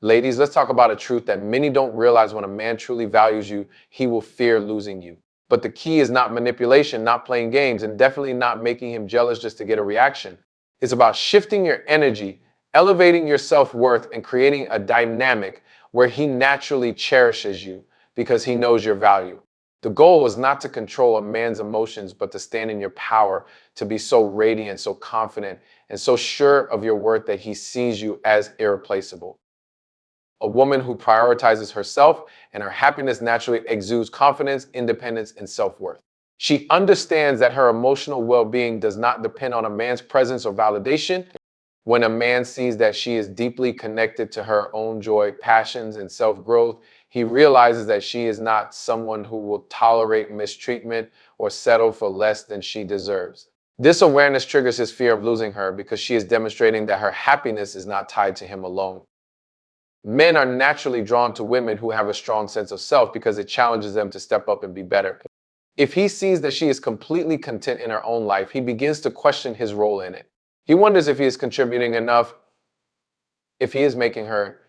Ladies, let's talk about a truth that many don't realize: when a man truly values you, he will fear losing you. But the key is not manipulation, not playing games, and definitely not making him jealous just to get a reaction. It's about shifting your energy, elevating your self-worth, and creating a dynamic where he naturally cherishes you because he knows your value. The goal is not to control a man's emotions, but to stand in your power, to be so radiant, so confident, and so sure of your worth that he sees you as irreplaceable. A woman who prioritizes herself and her happiness naturally exudes confidence, independence, and self-worth. She understands that her emotional well-being does not depend on a man's presence or validation. When a man sees that she is deeply connected to her own joy, passions, and self-growth, he realizes that she is not someone who will tolerate mistreatment or settle for less than she deserves. This awareness triggers his fear of losing her because she is demonstrating that her happiness is not tied to him alone. Men are naturally drawn to women who have a strong sense of self because it challenges them to step up and be better. If he sees that she is completely content in her own life, he begins to question his role in it. He wonders if he is contributing enough, if he is making her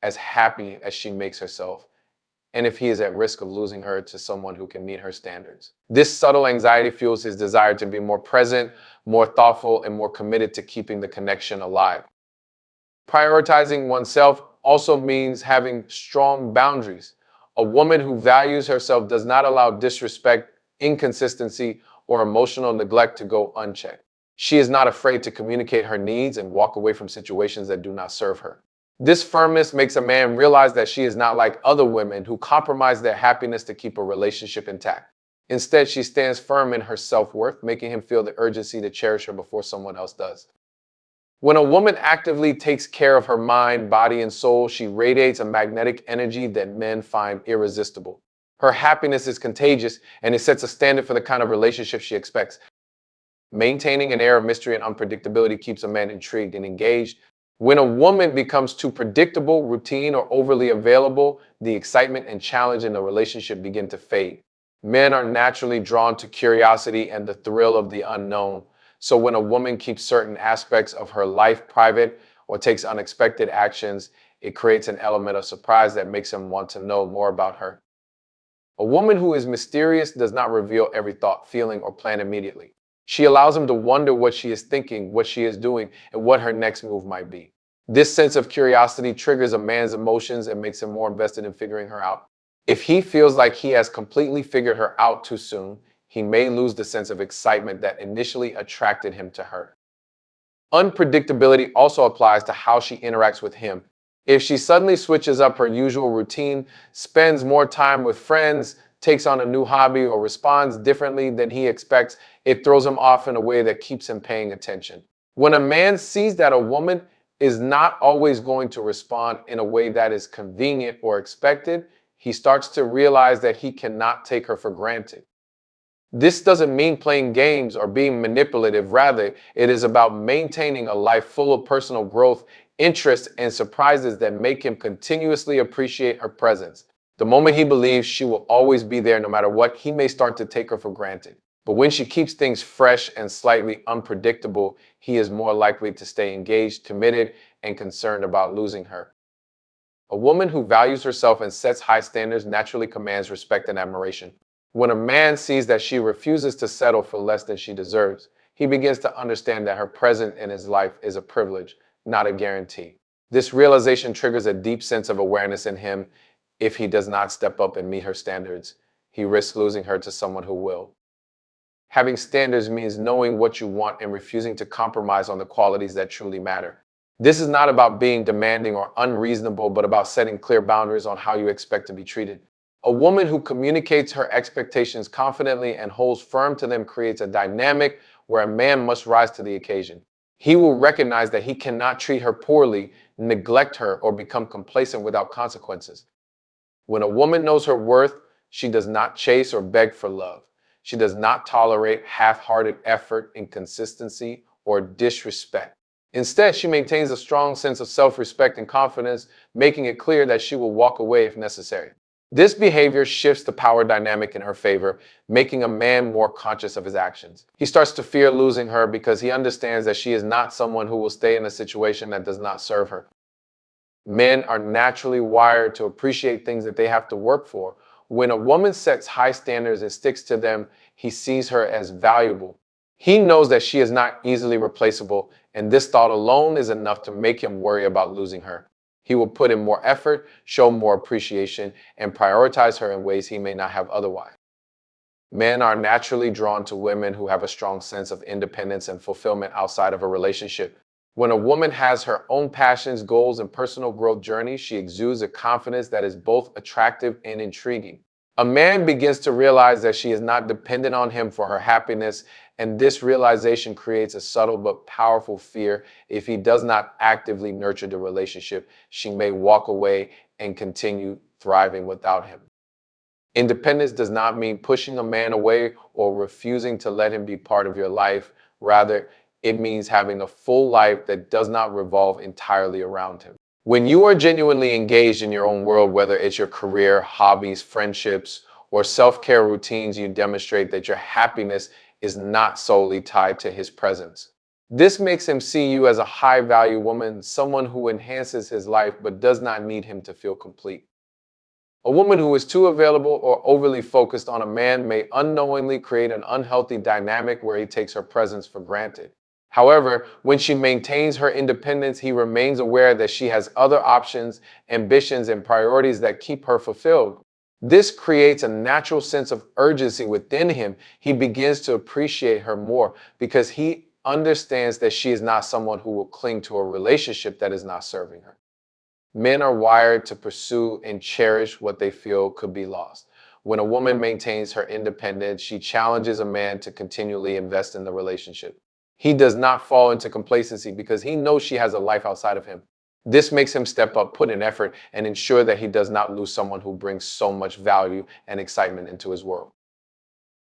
as happy as she makes herself, and if he is at risk of losing her to someone who can meet her standards. This subtle anxiety fuels his desire to be more present, more thoughtful, and more committed to keeping the connection alive. Prioritizing oneself also means having strong boundaries. A woman who values herself does not allow disrespect, inconsistency, or emotional neglect to go unchecked. She is not afraid to communicate her needs and walk away from situations that do not serve her. This firmness makes a man realize that she is not like other women who compromise their happiness to keep a relationship intact. Instead, she stands firm in her self-worth, making him feel the urgency to cherish her before someone else does. When a woman actively takes care of her mind, body, and soul, she radiates a magnetic energy that men find irresistible. Her happiness is contagious, and it sets a standard for the kind of relationship she expects. Maintaining an air of mystery and unpredictability keeps a man intrigued and engaged. When a woman becomes too predictable, routine, or overly available, the excitement and challenge in the relationship begin to fade. Men are naturally drawn to curiosity and the thrill of the unknown. So when a woman keeps certain aspects of her life private or takes unexpected actions, it creates an element of surprise that makes him want to know more about her. A woman who is mysterious does not reveal every thought, feeling, or plan immediately. She allows him to wonder what she is thinking, what she is doing, and what her next move might be. This sense of curiosity triggers a man's emotions and makes him more invested in figuring her out. If he feels like he has completely figured her out too soon, he may lose the sense of excitement that initially attracted him to her. Unpredictability also applies to how she interacts with him. If she suddenly switches up her usual routine, spends more time with friends, takes on a new hobby, or responds differently than he expects, it throws him off in a way that keeps him paying attention. When a man sees that a woman is not always going to respond in a way that is convenient or expected, he starts to realize that he cannot take her for granted. This doesn't mean playing games or being manipulative. Rather, it is about maintaining a life full of personal growth, interests, and surprises that make him continuously appreciate her presence. The moment he believes she will always be there no matter what, he may start to take her for granted. But when she keeps things fresh and slightly unpredictable, he is more likely to stay engaged, committed, and concerned about losing her. A woman who values herself and sets high standards naturally commands respect and admiration. When a man sees that she refuses to settle for less than she deserves, he begins to understand that her presence in his life is a privilege, not a guarantee. This realization triggers a deep sense of awareness in him. If he does not step up and meet her standards, he risks losing her to someone who will. Having standards means knowing what you want and refusing to compromise on the qualities that truly matter. This is not about being demanding or unreasonable, but about setting clear boundaries on how you expect to be treated. A woman who communicates her expectations confidently and holds firm to them creates a dynamic where a man must rise to the occasion. He will recognize that he cannot treat her poorly, neglect her, or become complacent without consequences. When a woman knows her worth, she does not chase or beg for love. She does not tolerate half-hearted effort, inconsistency, or disrespect. Instead, she maintains a strong sense of self-respect and confidence, making it clear that she will walk away if necessary. This behavior shifts the power dynamic in her favor, making a man more conscious of his actions. He starts to fear losing her because he understands that she is not someone who will stay in a situation that does not serve her. Men are naturally wired to appreciate things that they have to work for. When a woman sets high standards and sticks to them, he sees her as valuable. He knows that she is not easily replaceable, and this thought alone is enough to make him worry about losing her. He will put in more effort, show more appreciation, and prioritize her in ways he may not have otherwise. Men are naturally drawn to women who have a strong sense of independence and fulfillment outside of a relationship. When a woman has her own passions, goals, and personal growth journey, she exudes a confidence that is both attractive and intriguing. A man begins to realize that she is not dependent on him for her happiness, and this realization creates a subtle but powerful fear. If he does not actively nurture the relationship, she may walk away and continue thriving without him. Independence does not mean pushing a man away or refusing to let him be part of your life. Rather, it means having a full life that does not revolve entirely around him. When you are genuinely engaged in your own world, whether it's your career, hobbies, friendships, or self-care routines, you demonstrate that your happiness is not solely tied to his presence. This makes him see you as a high-value woman, someone who enhances his life but does not need him to feel complete. A woman who is too available or overly focused on a man may unknowingly create an unhealthy dynamic where he takes her presence for granted. However, when she maintains her independence, he remains aware that she has other options, ambitions, and priorities that keep her fulfilled. This creates a natural sense of urgency within him. He begins to appreciate her more because he understands that she is not someone who will cling to a relationship that is not serving her. Men are wired to pursue and cherish what they feel could be lost. When a woman maintains her independence, she challenges a man to continually invest in the relationship. He does not fall into complacency because he knows she has a life outside of him. This makes him step up, put in effort, and ensure that he does not lose someone who brings so much value and excitement into his world.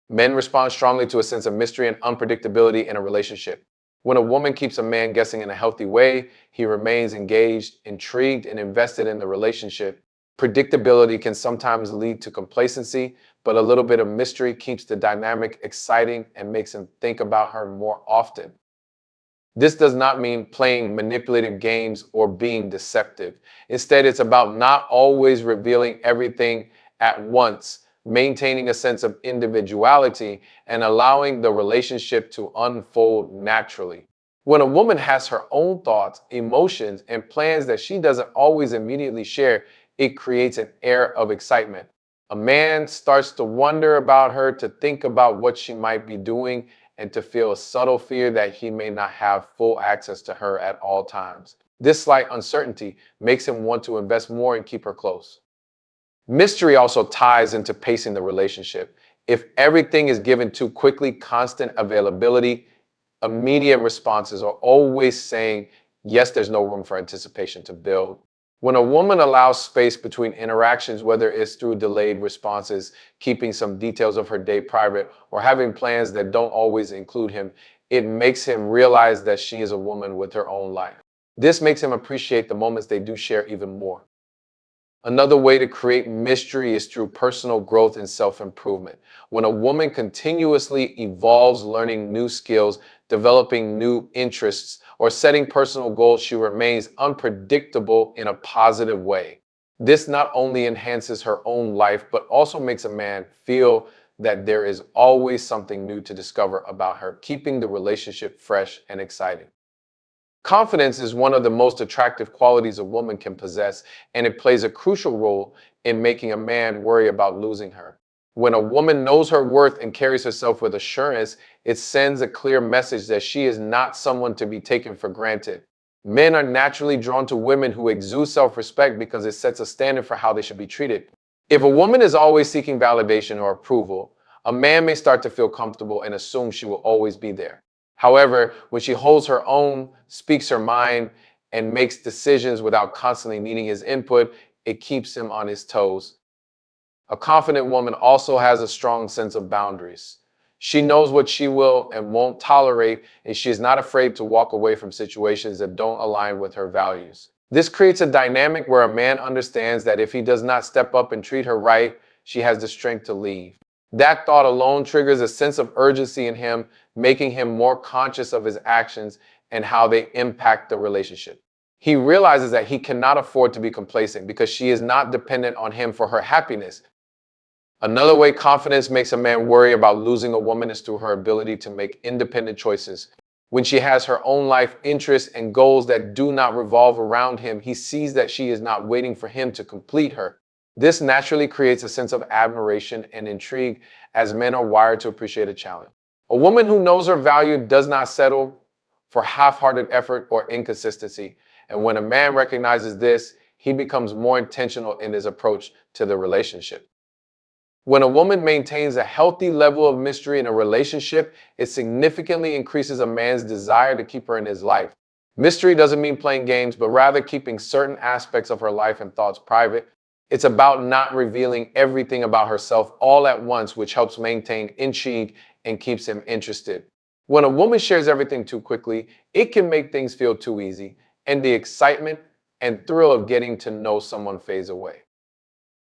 Men respond strongly to a sense of mystery and unpredictability in a relationship. When a woman keeps a man guessing in a healthy way, he remains engaged, intrigued, and invested in the relationship. Predictability can sometimes lead to complacency, but a little bit of mystery keeps the dynamic exciting and makes him think about her more often. This does not mean playing manipulative games or being deceptive. Instead, it's about not always revealing everything at once, maintaining a sense of individuality, and allowing the relationship to unfold naturally. When a woman has her own thoughts, emotions, and plans that she doesn't always immediately share, it creates an air of excitement. A man starts to wonder about her, to think about what she might be doing, and to feel a subtle fear that he may not have full access to her at all times. This slight uncertainty makes him want to invest more and keep her close. Mystery also ties into pacing the relationship. If everything is given too quickly, constant availability, immediate responses, are always saying, yes, there's no room for anticipation to build. When a woman allows space between interactions, whether it's through delayed responses, keeping some details of her day private, or having plans that don't always include him, it makes him realize that she is a woman with her own life. This makes him appreciate the moments they do share even more. Another way to create mystery is through personal growth and self-improvement. When a woman continuously evolves, learning new skills, developing new interests, or setting personal goals, she remains unpredictable in a positive way. This not only enhances her own life, but also makes a man feel that there is always something new to discover about her, keeping the relationship fresh and exciting. Confidence is one of the most attractive qualities a woman can possess, and it plays a crucial role in making a man worry about losing her. When a woman knows her worth and carries herself with assurance, it sends a clear message that she is not someone to be taken for granted. Men are naturally drawn to women who exude self-respect because it sets a standard for how they should be treated. If a woman is always seeking validation or approval, a man may start to feel comfortable and assume she will always be there. However, when she holds her own, speaks her mind, and makes decisions without constantly needing his input, it keeps him on his toes. A confident woman also has a strong sense of boundaries. She knows what she will and won't tolerate, and she is not afraid to walk away from situations that don't align with her values. This creates a dynamic where a man understands that if he does not step up and treat her right, she has the strength to leave. That thought alone triggers a sense of urgency in him, making him more conscious of his actions and how they impact the relationship. He realizes that he cannot afford to be complacent because she is not dependent on him for her happiness. Another way confidence makes a man worry about losing a woman is through her ability to make independent choices. When she has her own life interests and goals that do not revolve around him, he sees that she is not waiting for him to complete her. This naturally creates a sense of admiration and intrigue, as men are wired to appreciate a challenge. A woman who knows her value does not settle for half-hearted effort or inconsistency. And when a man recognizes this, he becomes more intentional in his approach to the relationship. When a woman maintains a healthy level of mystery in a relationship, it significantly increases a man's desire to keep her in his life. Mystery doesn't mean playing games, but rather keeping certain aspects of her life and thoughts private. It's about not revealing everything about herself all at once, which helps maintain intrigue and keeps him interested. When a woman shares everything too quickly, it can make things feel too easy, and the excitement and thrill of getting to know someone fades away.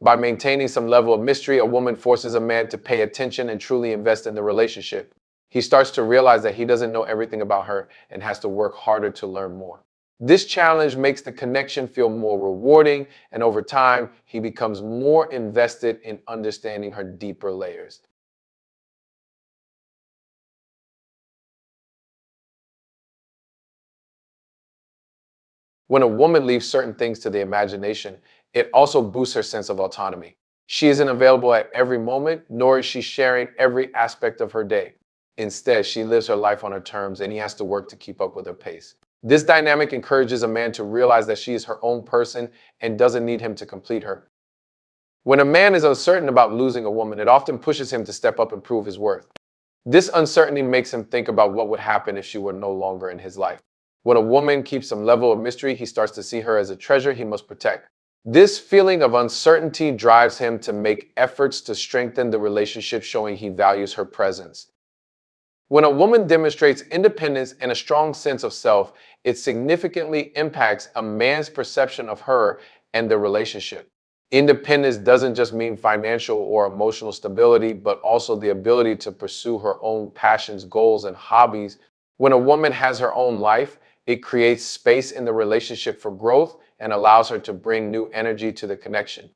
By maintaining some level of mystery, a woman forces a man to pay attention and truly invest in the relationship. He starts to realize that he doesn't know everything about her and has to work harder to learn more. This challenge makes the connection feel more rewarding, and over time, he becomes more invested in understanding her deeper layers. When a woman leaves certain things to the imagination, it also boosts her sense of autonomy. She isn't available at every moment, nor is she sharing every aspect of her day. Instead, she lives her life on her terms and he has to work to keep up with her pace. This dynamic encourages a man to realize that she is her own person and doesn't need him to complete her. When a man is uncertain about losing a woman, it often pushes him to step up and prove his worth. This uncertainty makes him think about what would happen if she were no longer in his life. When a woman keeps some level of mystery, he starts to see her as a treasure he must protect. This feeling of uncertainty drives him to make efforts to strengthen the relationship, showing he values her presence. When a woman demonstrates independence and a strong sense of self, it significantly impacts a man's perception of her and the relationship. Independence doesn't just mean financial or emotional stability, but also the ability to pursue her own passions, goals, and hobbies. When a woman has her own life, it creates space in the relationship for growth and allows her to bring new energy to the connection.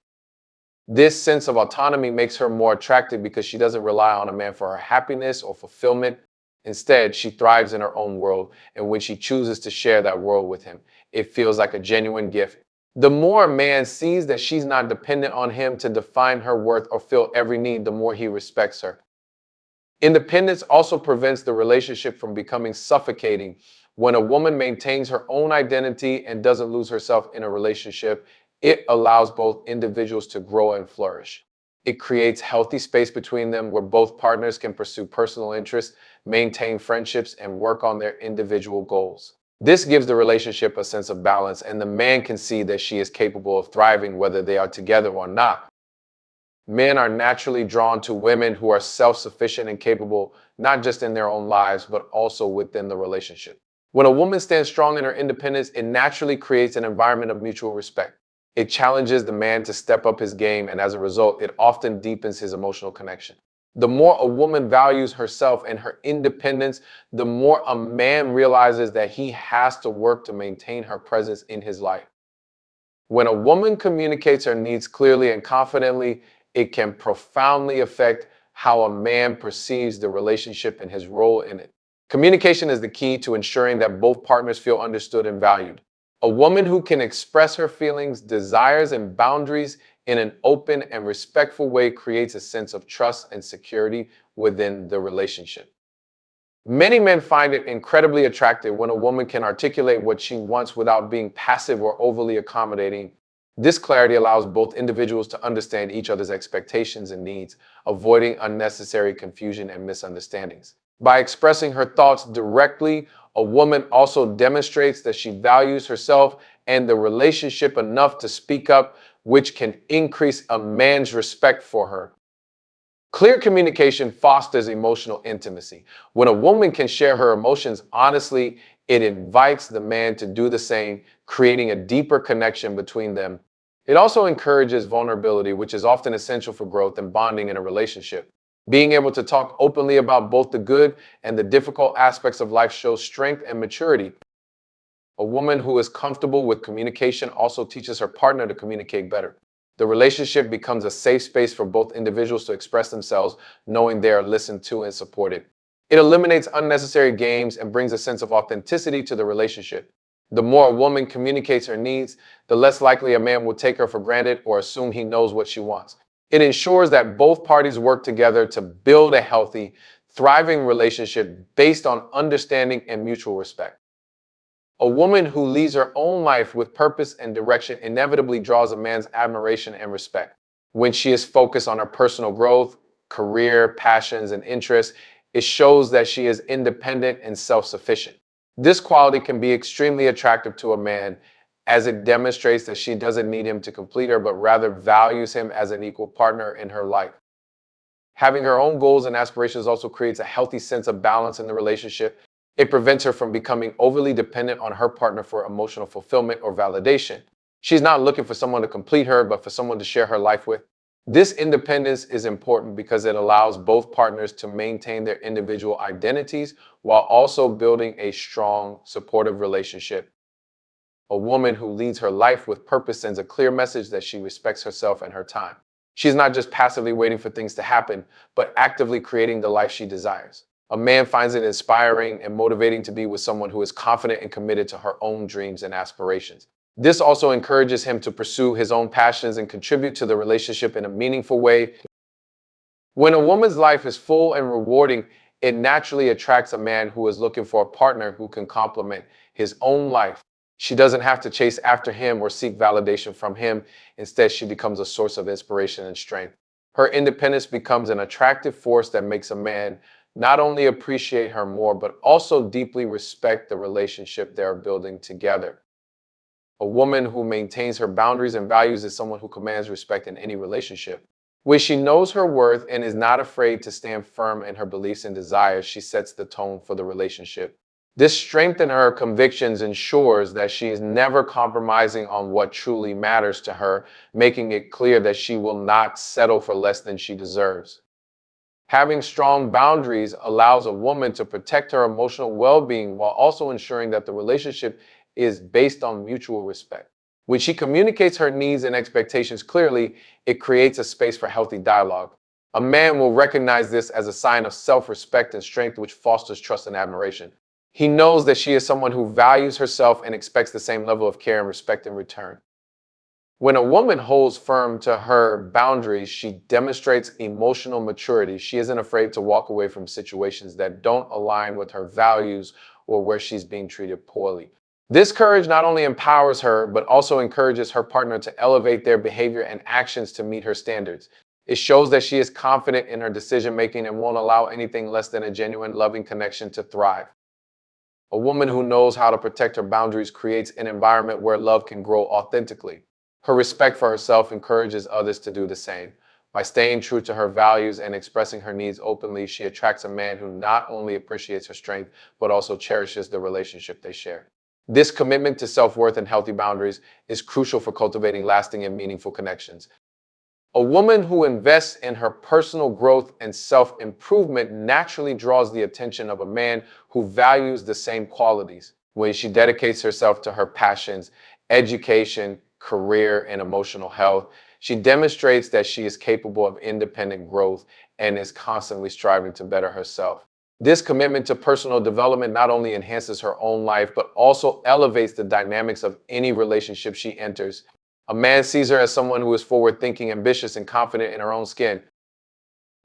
This sense of autonomy makes her more attractive because she doesn't rely on a man for her happiness or fulfillment. Instead, she thrives in her own world, and when she chooses to share that world with him, it feels like a genuine gift. The more a man sees that she's not dependent on him to define her worth or fill every need, the more he respects her. Independence also prevents the relationship from becoming suffocating. When a woman maintains her own identity and doesn't lose herself in a relationship, it allows both individuals to grow and flourish. It creates healthy space between them where both partners can pursue personal interests, maintain friendships, and work on their individual goals. This gives the relationship a sense of balance, and the man can see that she is capable of thriving whether they are together or not. Men are naturally drawn to women who are self-sufficient and capable, not just in their own lives, but also within the relationship. When a woman stands strong in her independence, it naturally creates an environment of mutual respect. It challenges the man to step up his game, and as a result, it often deepens his emotional connection. The more a woman values herself and her independence, the more a man realizes that he has to work to maintain her presence in his life. When a woman communicates her needs clearly and confidently, it can profoundly affect how a man perceives the relationship and his role in it. Communication is the key to ensuring that both partners feel understood and valued. A woman who can express her feelings, desires, and boundaries in an open and respectful way creates a sense of trust and security within the relationship. Many men find it incredibly attractive when a woman can articulate what she wants without being passive or overly accommodating. This clarity allows both individuals to understand each other's expectations and needs, avoiding unnecessary confusion and misunderstandings. By expressing her thoughts directly, a woman also demonstrates that she values herself and the relationship enough to speak up, which can increase a man's respect for her. Clear communication fosters emotional intimacy. When a woman can share her emotions honestly, it invites the man to do the same, creating a deeper connection between them. It also encourages vulnerability, which is often essential for growth and bonding in a relationship. Being able to talk openly about both the good and the difficult aspects of life shows strength and maturity. A woman who is comfortable with communication also teaches her partner to communicate better. The relationship becomes a safe space for both individuals to express themselves, knowing they are listened to and supported. It eliminates unnecessary games and brings a sense of authenticity to the relationship. The more a woman communicates her needs, the less likely a man will take her for granted or assume he knows what she wants. It ensures that both parties work together to build a healthy, thriving relationship based on understanding and mutual respect. A woman who leads her own life with purpose and direction inevitably draws a man's admiration and respect. When she is focused on her personal growth, career, passions, and interests, it shows that she is independent and self sufficient. This quality can be extremely attractive to a man as it demonstrates that she doesn't need him to complete her, but rather values him as an equal partner in her life. Having her own goals and aspirations also creates a healthy sense of balance in the relationship. It prevents her from becoming overly dependent on her partner for emotional fulfillment or validation. She's not looking for someone to complete her, but for someone to share her life with. This independence is important because it allows both partners to maintain their individual identities while also building a strong, supportive relationship. A woman who leads her life with purpose sends a clear message that she respects herself and her time. She's not just passively waiting for things to happen, but actively creating the life she desires. A man finds it inspiring and motivating to be with someone who is confident and committed to her own dreams and aspirations. This also encourages him to pursue his own passions and contribute to the relationship in a meaningful way. When a woman's life is full and rewarding, it naturally attracts a man who is looking for a partner who can complement his own life. She doesn't have to chase after him or seek validation from him. Instead, she becomes a source of inspiration and strength. Her independence becomes an attractive force that makes a man not only appreciate her more, but also deeply respect the relationship they are building together. A woman who maintains her boundaries and values is someone who commands respect in any relationship. When she knows her worth and is not afraid to stand firm in her beliefs and desires, she sets the tone for the relationship. This strength in her convictions ensures that she is never compromising on what truly matters to her, making it clear that she will not settle for less than she deserves. Having strong boundaries allows a woman to protect her emotional well-being while also ensuring that the relationship is based on mutual respect. When she communicates her needs and expectations clearly, it creates a space for healthy dialogue. A man will recognize this as a sign of self-respect and strength, which fosters trust and admiration. He knows that she is someone who values herself and expects the same level of care and respect in return. When a woman holds firm to her boundaries, she demonstrates emotional maturity. She isn't afraid to walk away from situations that don't align with her values or where she's being treated poorly. This courage not only empowers her, but also encourages her partner to elevate their behavior and actions to meet her standards. It shows that she is confident in her decision making and won't allow anything less than a genuine, loving connection to thrive. A woman who knows how to protect her boundaries creates an environment where love can grow authentically. Her respect for herself encourages others to do the same. By staying true to her values and expressing her needs openly, she attracts a man who not only appreciates her strength, but also cherishes the relationship they share. This commitment to self-worth and healthy boundaries is crucial for cultivating lasting and meaningful connections. A woman who invests in her personal growth and self-improvement naturally draws the attention of a man who values the same qualities. When she dedicates herself to her passions, education, career, and emotional health, she demonstrates that she is capable of independent growth and is constantly striving to better herself. This commitment to personal development not only enhances her own life, but also elevates the dynamics of any relationship she enters. A man sees her as someone who is forward thinking, ambitious, and confident in her own skin.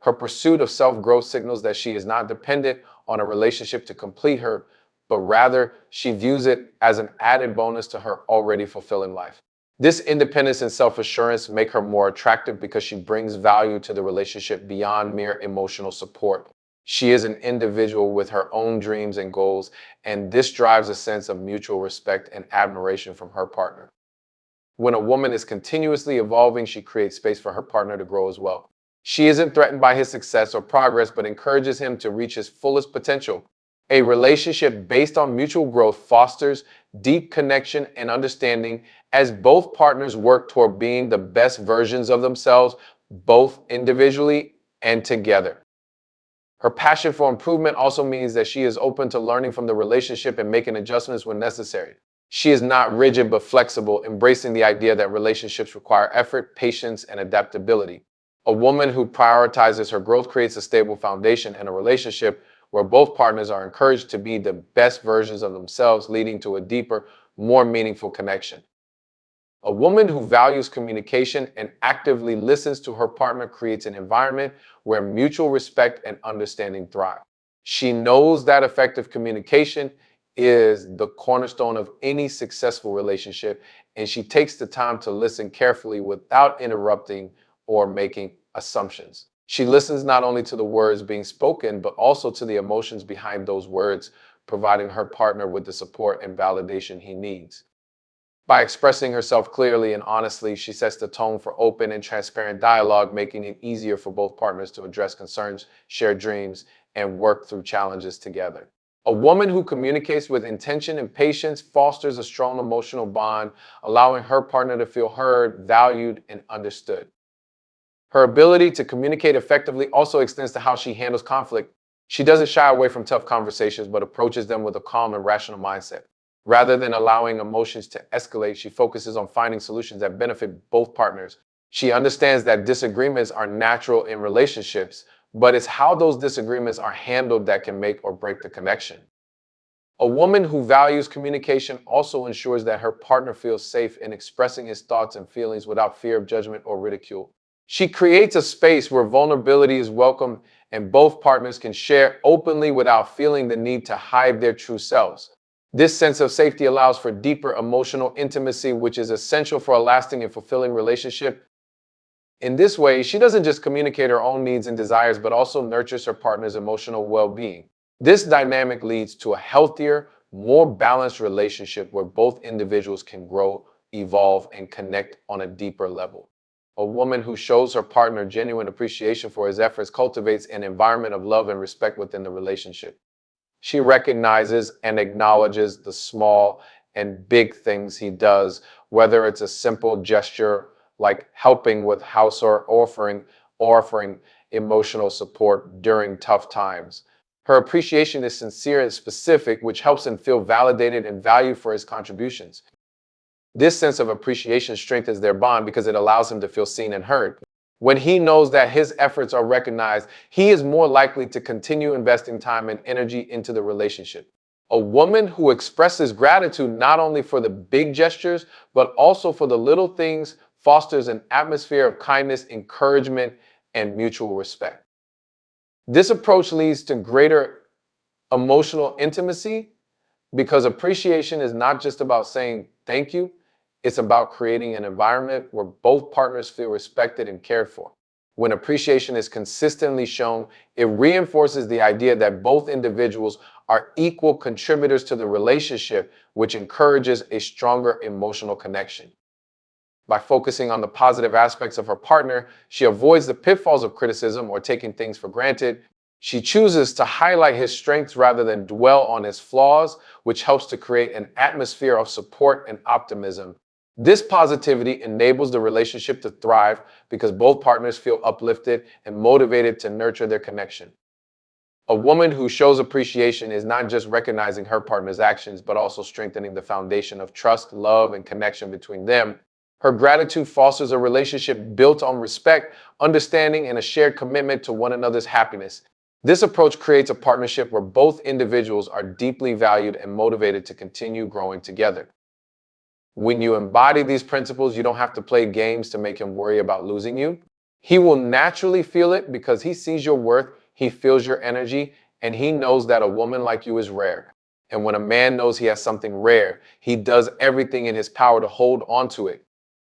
Her pursuit of self growth signals that she is not dependent on a relationship to complete her, but rather she views it as an added bonus to her already fulfilling life. This independence and self assurance make her more attractive because she brings value to the relationship beyond mere emotional support. She is an individual with her own dreams and goals, and this drives a sense of mutual respect and admiration from her partner. When a woman is continuously evolving, she creates space for her partner to grow as well. She isn't threatened by his success or progress, but encourages him to reach his fullest potential. A relationship based on mutual growth fosters deep connection and understanding as both partners work toward being the best versions of themselves, both individually and together. Her passion for improvement also means that she is open to learning from the relationship and making adjustments when necessary. She is not rigid but flexible, embracing the idea that relationships require effort, patience, and adaptability. A woman who prioritizes her growth creates a stable foundation in a relationship where both partners are encouraged to be the best versions of themselves, leading to a deeper, more meaningful connection. A woman who values communication and actively listens to her partner creates an environment where mutual respect and understanding thrive. She knows that effective communication is the cornerstone of any successful relationship, and she takes the time to listen carefully without interrupting or making assumptions. She listens not only to the words being spoken, but also to the emotions behind those words, providing her partner with the support and validation he needs. By expressing herself clearly and honestly, she sets the tone for open and transparent dialogue, making it easier for both partners to address concerns, share dreams, and work through challenges together. A woman who communicates with intention and patience fosters a strong emotional bond, allowing her partner to feel heard, valued, and understood. Her ability to communicate effectively also extends to how she handles conflict. She doesn't shy away from tough conversations, but approaches them with a calm and rational mindset. Rather than allowing emotions to escalate, she focuses on finding solutions that benefit both partners. She understands that disagreements are natural in relationships, but it's how those disagreements are handled that can make or break the connection. A woman who values communication also ensures that her partner feels safe in expressing his thoughts and feelings without fear of judgment or ridicule. She creates a space where vulnerability is welcome and both partners can share openly without feeling the need to hide their true selves. This sense of safety allows for deeper emotional intimacy, which is essential for a lasting and fulfilling relationship. In this way, she doesn't just communicate her own needs and desires, but also nurtures her partner's emotional well-being. This dynamic leads to a healthier, more balanced relationship where both individuals can grow, evolve, and connect on a deeper level. A woman who shows her partner genuine appreciation for his efforts cultivates an environment of love and respect within the relationship. She recognizes and acknowledges the small and big things he does, whether it's a simple gesture like helping with house or offering emotional support during tough times. Her appreciation is sincere and specific, which helps him feel validated and valued for his contributions. This sense of appreciation strengthens their bond because it allows him to feel seen and heard. When he knows that his efforts are recognized, he is more likely to continue investing time and energy into the relationship. A woman who expresses gratitude not only for the big gestures, but also for the little things fosters an atmosphere of kindness, encouragement, and mutual respect. This approach leads to greater emotional intimacy because appreciation is not just about saying thank you, it's about creating an environment where both partners feel respected and cared for. When appreciation is consistently shown, it reinforces the idea that both individuals are equal contributors to the relationship, which encourages a stronger emotional connection. By focusing on the positive aspects of her partner, she avoids the pitfalls of criticism or taking things for granted. She chooses to highlight his strengths rather than dwell on his flaws, which helps to create an atmosphere of support and optimism. This positivity enables the relationship to thrive because both partners feel uplifted and motivated to nurture their connection. A woman who shows appreciation is not just recognizing her partner's actions, but also strengthening the foundation of trust, love, and connection between them. Her gratitude fosters a relationship built on respect, understanding, and a shared commitment to one another's happiness. This approach creates a partnership where both individuals are deeply valued and motivated to continue growing together. When you embody these principles, you don't have to play games to make him worry about losing you. He will naturally feel it because he sees your worth, he feels your energy, and he knows that a woman like you is rare. And when a man knows he has something rare, he does everything in his power to hold on to it.